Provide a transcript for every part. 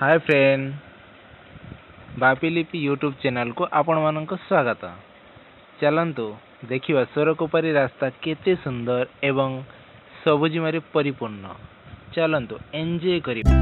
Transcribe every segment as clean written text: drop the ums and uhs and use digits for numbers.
Hi friend, बापिलिपि YouTube channel को आपण मानक स्वागत। चलंतु देखिबा सरकोपारी रास्ता केते सुंदर एवं सबुजिमारे परिपूर्ण। चलंतु एंजॉय करिबा।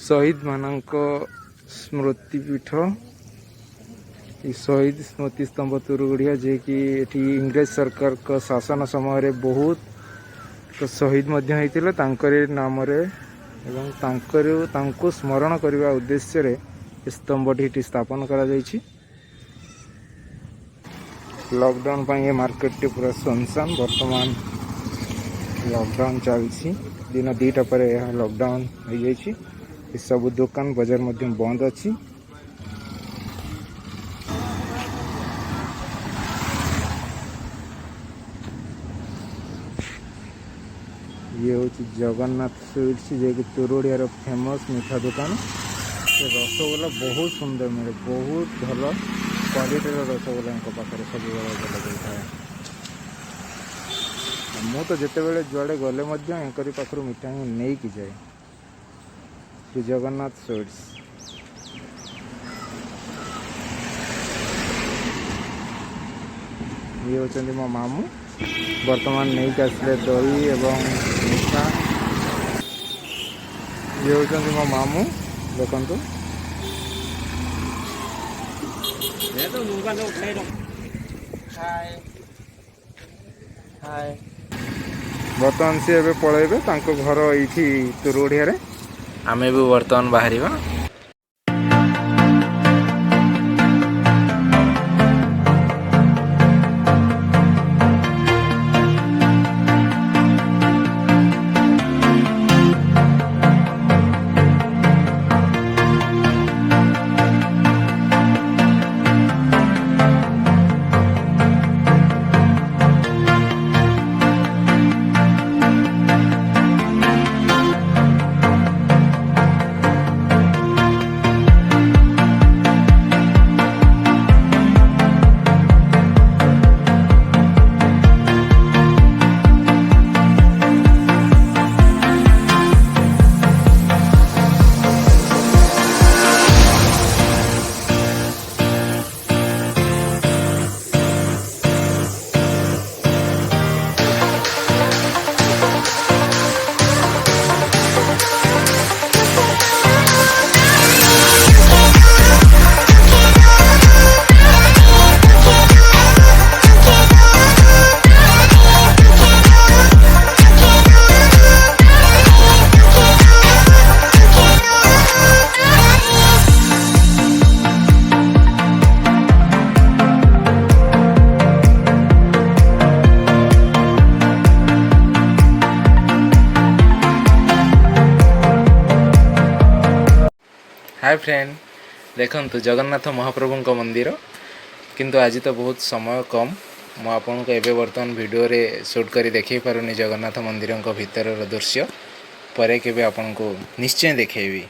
शहीद मानक स्मृति पीठ शहीद स्मृति स्तंभ तुरुगुड़िया जे कि एठी इंग्रेज सरकार का शासन समय बहुत शहीद होता नाम एवं तांको स्मरण करने उद्देश्य स्तंभटी स्थापन करा जायछि। लॉकडाउन पर ये मार्केट पूरा सुनसान वर्तमान लॉकडाउन चलछि दिन 2टा पर लॉकडाउन हो जायछि। सब दुकान बाजार मध्य बंद अच्छी। ये हूँ जगन्नाथ स्वीट्स जे कि तुरुड़ियार फेमस मीठा दुकान। रसगोल्ला बहुत सुंदर मिले, बहुत भल क्वालिटी रसगोल्ला पाखे सब थाए। मु तो जिते बड़े जुआड़े गले पाखर मिठा ही नहीं कि जाए। श्री जगन्नाथ स्वीट्स ये होचंदी मो मामू वर्तमान नहीं आसले दही एवं मिठा। ये होचंदी मो मामू देखंतु। वर्तमान सी एबे पळेबे तांको घर एठी तुरुड़िया रे। आमे भी वर्तमान बाहरिबा। हाय फ्रेंड, देखंतु जगन्नाथ महाप्रभु मंदिर किंतु आज तो बहुत समय कम। मु आपन को एबे वर्तमान वीडियो रे शूट करी देखै पारुनी जगन्नाथ मंदिर को भीतर दृश्य। परे केबे आपन को निश्चय देखैबी।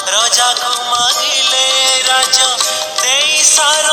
राजा को मांगिले राजा दे सारा